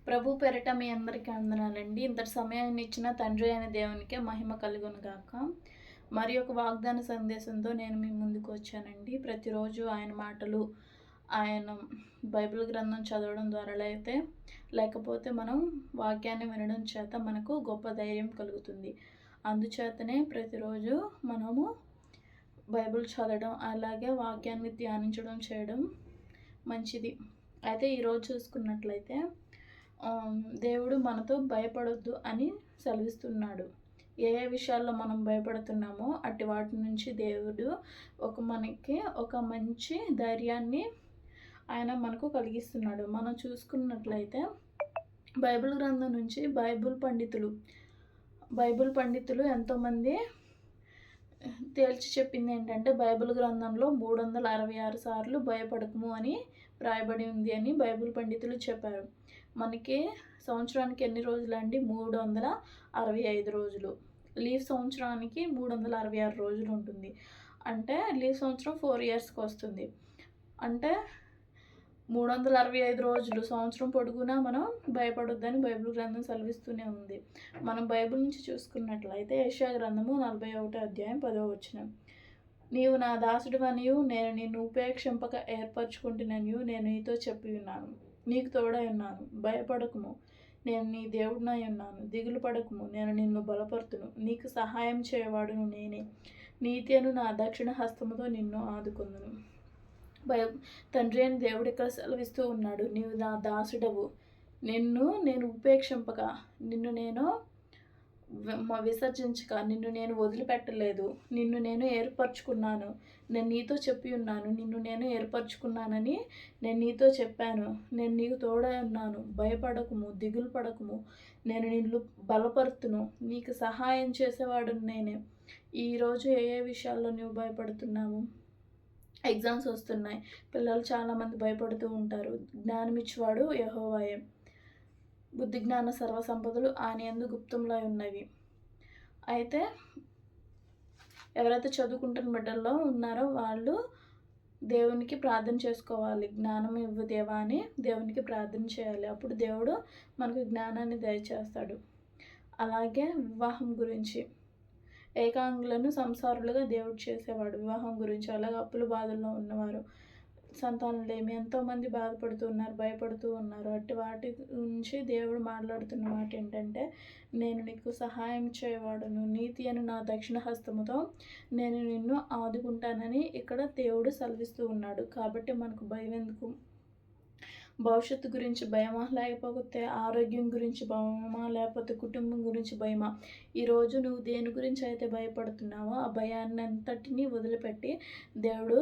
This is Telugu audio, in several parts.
ప్రభు పేరిట మీ అందరికీ వందనాలండి. ఇంతటి సమయాన్ని ఇచ్చిన తండ్రి అయిన దేవునికే మహిమ కలుగును గాక. మరి ఒక వాగ్దాన సందేశంతో నేను మీ ముందుకు వచ్చానండి. ప్రతిరోజు ఆయన మాటలు, ఆయన బైబిల్ గ్రంథం చదవడం ద్వారా లేకపోతే మనం వాక్యాన్ని వినడం చేత మనకు గొప్ప ధైర్యం కలుగుతుంది. అందుచేతనే ప్రతిరోజు మనము బైబిల్ చదవడం, అలాగే వాక్యాన్ని ధ్యానించడం చేయడం మంచిది. అయితే ఈరోజు చూసుకున్నట్లయితే దేవుడు మనతో భయపడొద్దు అని సెలవిస్తున్నాడు. ఏ ఏ విషయాల్లో మనం భయపడుతున్నామో అట్టి వాటి నుంచి దేవుడు మనకి ఒక మంచి ధైర్యాన్ని ఆయన మనకు కలిగిస్తున్నాడు. మనం చూసుకున్నట్లయితే బైబిల్ గ్రంథం నుంచి బైబిల్ పండితులు ఎంతోమంది తేల్చి చెప్పింది ఏంటంటే, బైబిల్ గ్రంథంలో 366 సార్లు భయపడకము అని రాయబడి ఉంది అని బైబిల్ పండితులు చెప్పారు. మనకి సంవత్సరానికి ఎన్ని రోజులు అండి? 365 రోజులు. లీవ్ సంవత్సరానికి 366 రోజులు ఉంటుంది. అంటే లీవ్ సంవత్సరం 4 ఇయర్స్కి వస్తుంది. అంటే 365 రోజులు సంవత్సరం పొడుగునా మనం భయపడొద్దని బైబిల్ గ్రంథం సెలవిస్తూనే ఉంది. మనం బైబిల్ నుంచి చూసుకున్నట్లయితే యెషయా గ్రంథము 41వ అధ్యాయం 10వ వచనం. నీవు నా దాసుడివనియు నేను నిన్ను ఉపేక్షింపక ఏర్పరచుకుంటున్ననియు నేను నీతో చెప్పి ఉన్నాను. నీకు తోడై ఉన్నాను, భయపడకుము, నేను నీ దేవుడినై ఉన్నాను. దిగులు పడకుము, నేను నిన్ను బలపరుతును. నీకు సహాయం చేయవాడును నేనే. నీతియను నా దక్షిణ హస్తముతో నిన్ను ఆదుకొందును. తండ్రి అని దేవుడు ఇక్కడ సెలవిస్తూ ఉన్నాడు. నీవు నా దాసుడవు, నేను ఉపేక్షింపక, నిన్ను నేను విసర్జించక, నిన్ను నేను వదిలిపెట్టలేదు. నిన్ను నేను ఏర్పరచుకున్నాను. నేను నీతో చెప్పి ఉన్నాను. నిన్ను నేను ఏర్పరచుకున్నానని నేను నీతో చెప్పాను. నేను నీకు తోడై ఉన్నాను. భయపడకుము, దిగులు పడకుము, నేను నిన్ను బలపరుతును. నీకు సహాయం చేసేవాడు నేనే. ఈరోజు ఏ ఏ విషయాల్లో నువ్వు భయపడుతున్నావు? ఎగ్జామ్స్ వస్తున్నాయి. పిల్లలు చాలామంది భయపడుతూ ఉంటారు. జ్ఞానం ఇచ్చేవాడు యెహోవాయే. బుద్ధి జ్ఞాన సర్వ సంపదలు ఆయన యందు గుప్తంలో ఉన్నవి. అయితే ఎవరైతే చదువుకుంటున్న బిడ్డల్లో ఉన్నారో వాళ్ళు దేవునికి ప్రార్థన చేసుకోవాలి. జ్ఞానం ఇవ్వు దేవా అని దేవునికి ప్రార్థన చేయాలి. అప్పుడు దేవుడు మనకు జ్ఞానాన్ని దయచేస్తాడు. అలాగే వివాహం గురించి, ఏకాంగులను సంసారులుగా దేవుడు చేసేవాడు. వివాహం గురించి, అలాగే అప్పుల బాధల్లో ఉన్నవారు, సంతానం లేమి ఎంతోమంది బాధపడుతూ ఉన్నారు, భయపడుతూ ఉన్నారు. వాటి నుంచి దేవుడు మాట్లాడుతున్న మాట ఏంటంటే, నేను నీకు సహాయం చేయవాడును, నీతి అని నా దక్షిణ హస్తముతో నేను నిన్ను ఆదుకుంటానని ఇక్కడ దేవుడు సెలవిస్తూ ఉన్నాడు. కాబట్టి మనకు భయం ఎందుకు? భవిష్యత్తు గురించి భయమా, లేకపోతే ఆరోగ్యం గురించి భయమా, లేకపోతే కుటుంబం గురించి భయమా? ఈరోజు నువ్వు దేని గురించి అయితే భయపడుతున్నావో ఆ భయాన్ని అంతటినీ వదిలిపెట్టి దేవుడు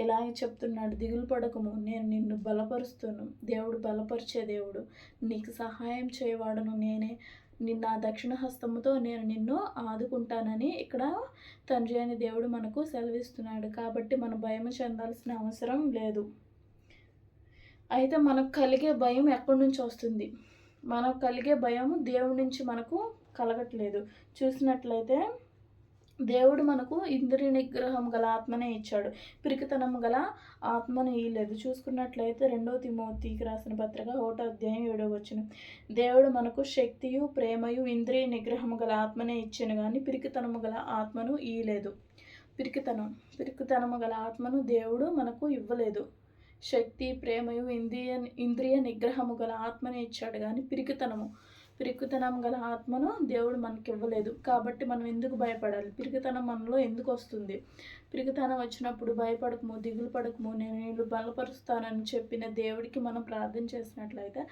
ఇలాగే చెప్తున్నాడు, దిగులు పడకము, నేను నిన్ను బలపరుస్తాను. దేవుడు బలపరిచే దేవుడు. నీకు సహాయం చేయవాడును నేనే. నా దక్షిణ హస్తముతో నేను నిన్ను ఆదుకుంటానని ఇక్కడ తండ్రి అని దేవుడు మనకు సెలవిస్తున్నాడు. కాబట్టి మనం భయం చెందాల్సిన అవసరం లేదు. అయితే మనకు కలిగే భయం ఎక్కడి నుంచి వస్తుంది? మనకు కలిగే భయం దేవుడి నుంచి మనకు కలగట్లేదు. చూసినట్లయితే దేవుడు మనకు ఇంద్రియ నిగ్రహం గల ఆత్మనే ఇచ్చాడు, పిరికితనం గల ఆత్మను ఇయ్యలేదు. చూసుకున్నట్లయితే 2వ తిమోతికి రాసిన పత్రిక 1వ అధ్యాయం 7వ వచనం. దేవుడు మనకు శక్తియు, ప్రేమయు, ఇంద్రియ నిగ్రహము గల ఆత్మనే ఇచ్చాను కానీ పిరికితనము గల ఆత్మను ఇయ్యలేదు. పిరికితనము గల ఆత్మను దేవుడు మనకు ఇవ్వలేదు. శక్తి, ప్రేమయు, ఇంద్రియ నిగ్రహము గల ఆత్మనే ఇచ్చాడు కానీ పిరికితనం గల ఆత్మను దేవుడు మనకి ఇవ్వలేదు. కాబట్టి మనం ఎందుకు భయపడాలి? పిరికితనం మనలో ఎందుకు వస్తుంది? పిరికితనం వచ్చినప్పుడు భయపడకము, దిగులు పడకము, నేను నీళ్ళు బలపరుస్తానని చెప్పిన దేవుడికి మనం ప్రార్థన చేసినట్లయితే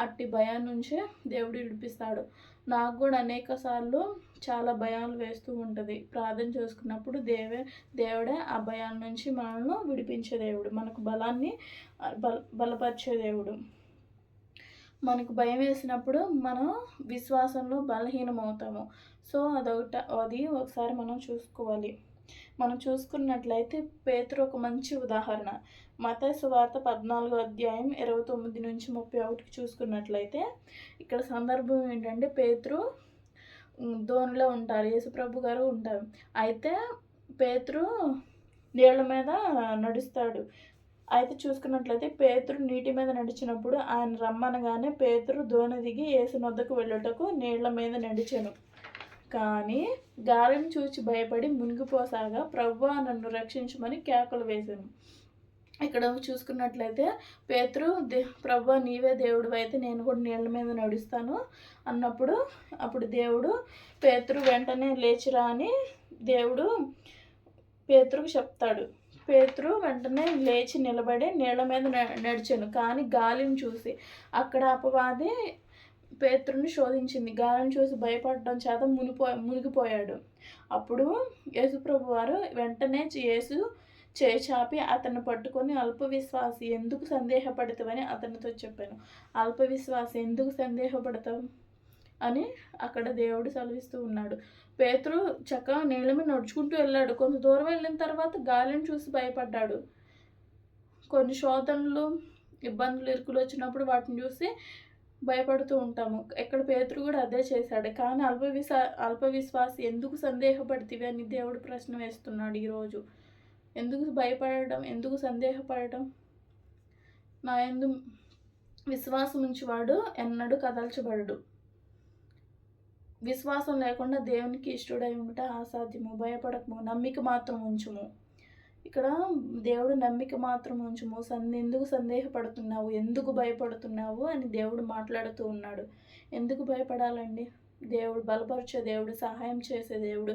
అట్టి భయం నుంచే దేవుడు విడిపిస్తాడు. నాకు కూడా అనేక సార్లు చాలా భయాలు వేస్తూ ఉంటుంది. ప్రార్థన చేసుకున్నప్పుడు దేవుడే ఆ భయాల నుంచి మనల్ని విడిపించే దేవుడు, మనకు బలాన్ని బలపరిచే దేవుడు. మనకు భయం వేసినప్పుడు మనం విశ్వాసంలో బలహీనమవుతాము. సో అది ఒకసారి మనం చూసుకోవాలి. మనం చూసుకున్నట్లయితే పేతురు ఒక మంచి ఉదాహరణ. మత్తయి సువార్త 14వ అధ్యాయం 29 నుంచి 31కి చూసుకున్నట్లయితే ఇక్కడ సందర్భం ఏంటంటే, పేతురు ధోనిలో ఉంటారు, యేసుప్రభు గారు ఉంటారు. అయితే పేతురు నీళ్ళ మీద నడుస్తాడు. అయితే చూసుకున్నట్లయితే పేతురు నీటి మీద నడిచినప్పుడు ఆయన రమ్మనగానే పేతురు దోణి దిగి యేసు నొద్దకు వెళ్ళుటకు నీళ్ల మీద నడిచెను. కానీ గాలిని చూచి భయపడి మునిగిపోసాగా, ప్రభువా నన్ను రక్షించమని కేకలు వేశాను. ఇక్కడ చూసుకున్నట్లయితే పేతురు ప్రభువా నీవే దేవుడు అయితే నేను కూడా నీళ్ళ మీద నడుస్తాను అన్నప్పుడు, అప్పుడు దేవుడు పేతురు వెంటనే లేచిరా అని దేవుడు పేతురుకు చెప్తాడు. పేతురు వెంటనే లేచి నిలబడి నీళ్ళ మీద నడిచాను. కానీ గాలిని చూసి, అక్కడ అపవాది పేతురుని శోధించింది. గాలిని చూసి భయపడడం చేత మునిగిపోయాడు. అప్పుడు యేసుప్రభు వారు వెంటనే యేసు చేయి చాపి అతన్ని పట్టుకొని, అల్పవిశ్వాసి ఎందుకు సందేహపడతావని అతనితో చెప్పాను. అల్పవిశ్వాసి ఎందుకు సందేహపడతావు అని అక్కడ దేవుడు సెలవిస్తూ ఉన్నాడు. పేతురు చక్కగా నీళ్ళ మీద నడుచుకుంటూ వెళ్ళాడు. కొంత దూరం వెళ్ళిన తర్వాత గాలిని చూసి భయపడ్డాడు. కొన్ని శోధనలు, ఇబ్బందులు, ఇరుకులు వచ్చినప్పుడు వాటిని చూసి భయపడుతూ ఉంటాము. ఇక్కడ పేతురు కూడా అదే చేశాడు. కానీ అల్పవిశ్వాసి ఎందుకు సందేహపడితివి అని దేవుడు ప్రశ్న వేస్తున్నాడు ఈరోజు. ఎందుకు భయపడటం, ఎందుకు సందేహపడటం? నా యందు విశ్వాసం ఉంచువాడు ఎన్నడూ కదల్చబడడు. విశ్వాసం లేకుండా దేవునికి ఇష్టడై ఉంటే అసాధ్యము. భయపడకము, నమ్మిక మాత్రం ఉంచుము. ఇక్కడ దేవుడు నమ్మిక మాత్రం ఉంచుము. ఎందుకు సందేహపడుతున్నావు, ఎందుకు భయపడుతున్నావు అని దేవుడు మాట్లాడుతూ ఉన్నాడు. ఎందుకు భయపడాలండి? దేవుడు బలపరిచే దేవుడు, సహాయం చేసే దేవుడు,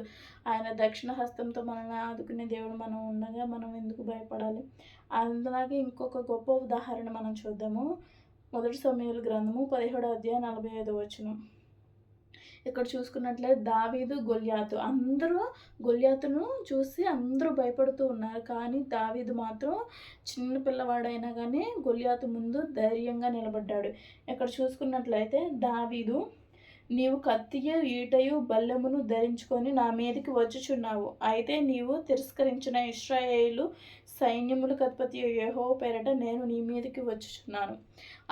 ఆయన దక్షిణ హస్తంతో మనల్ని ఆదుకునే దేవుడు మనం ఉండగా మనం ఎందుకు భయపడాలి? అలాగే ఇంకొక గొప్ప ఉదాహరణ మనం చూద్దాము. 1 సమూయేలు గ్రంథము 17వ అధ్యాయం 45వ వచనం. ఇక్కడ చూసుకున్నట్లయితే దావీదు, గొల్యాతు, అందరూ గొల్యాతును చూసి అందరూ భయపడుతూ ఉన్నారు. కానీ దావీదు మాత్రం చిన్న పిల్లవాడైనా కానీ గొల్యాతు ముందు ధైర్యంగా నిలబడ్డాడు. ఇక్కడ చూసుకున్నట్లయితే దావీదు, నీవు కత్తియు ఈటయు బల్లెమును ధరించుకొని నా మీదకి వచ్చుచున్నావు. అయితే నీవు తిరస్కరించిన ఇశ్రాయేలు సైన్యములకు అధిపతి యెహోవా పేరట నేను నీ మీదకి వచ్చుచున్నాను.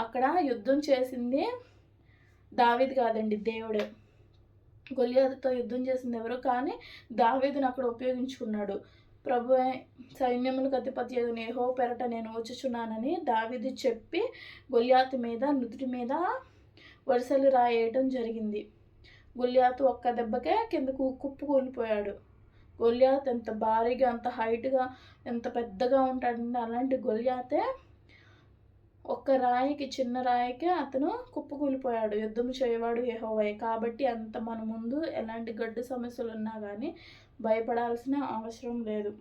అక్కడ యుద్ధం చేసింది దావీదు కాదండి, దేవుడే. గొల్యాతుతో యుద్ధం చేసింది ఎవరు? కానీ దావీదును అక్కడ ఉపయోగించుకున్నాడు. ప్రభువే సైన్యములకు అధిపతి యెహోవా పేరట నేను వచ్చుచున్నానని దావీదు చెప్పి గొల్యాతు మీద, నుదుటి మీద వరుసలు రాయేయటం జరిగింది. గొల్యాతు ఒక్క దెబ్బకే కిందకు కుప్పకూలిపోయాడు. గొల్యాతు ఎంత భారీగా, అంత హైట్గా, ఎంత పెద్దగా ఉంటాడంటే అలాంటి గొల్యాతే ఒక్క రాయికి, చిన్న రాయికే అతను కుప్పకూలిపోయాడు. యుద్ధం చేయవాడు యెహోవాయే. కాబట్టి అంత మన ముందు ఎలాంటి గడ్డు సమస్యలు ఉన్నా కానీ భయపడాల్సిన అవసరం లేదు.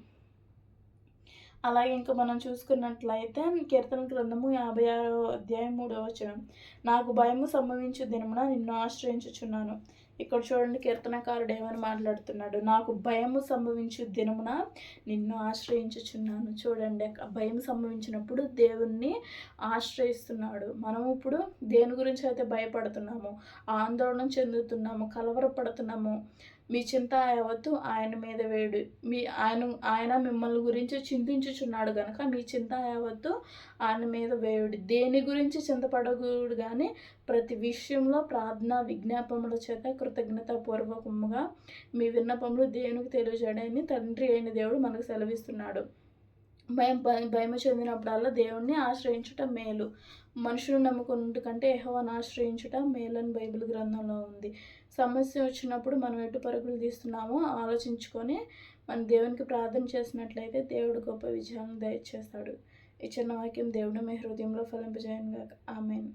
అలాగే ఇంకా మనం చూసుకున్నట్లయితే కీర్తన గ్రంథము 56వ అధ్యాయం 3వ వచనం. నాకు భయము సంభవించు దినమున నిన్ను ఆశ్రయించుచున్నాను. ఇక్కడ చూడండి కీర్తనకారుడు ఏమని మాట్లాడుతున్నాడు. నాకు భయము సంభవించు దినమున నిన్ను ఆశ్రయించుచున్నాను. చూడండి, భయం సంభవించినప్పుడు దేవుణ్ణి ఆశ్రయిస్తున్నాడు. మనం ఇప్పుడు దేని గురించి అయితే భయపడుతున్నామో, ఆందోళన చెందుతున్నాము, కలవరపడుతున్నాము, మీ చింత యావత్తు ఆయన మీద వేడు. ఆయన మిమ్మల్ని గురించి చింతించుచున్నాడు కనుక మీ చింత యావత్తు ఆయన మీద వేయుడు. దేని గురించి చింతపడకూడదు కానీ ప్రతి విషయంలో ప్రార్థన విజ్ఞాపముల చేత కృతజ్ఞతాపూర్వకముగా మీ విన్నపములు దేవునికి తెలియజేయడని తండ్రి అయిన దేవుడు మనకు సెలవిస్తున్నాడు. భయం చెందినప్పుడల్లా దేవుణ్ణి ఆశ్రయించుట మేలు. మనుషులను నమ్ముకున్నట్టు కంటే యెహోవాను ఆశ్రయించుట మేలని బైబిల్ గ్రంథంలో ఉంది. సమస్య వచ్చినప్పుడు మనం ఎటు పరుగులు తీస్తున్నామో ఆలోచించుకొని మన దేవునికి ప్రార్థన చేసినట్లయితే దేవుడు గొప్ప విజయాలను దయచేస్తాడు. ఈ చిన్న వాక్యం దేవుడు మీ హృదయంలో ఫలింపజేయను గాక. ఆమేన్.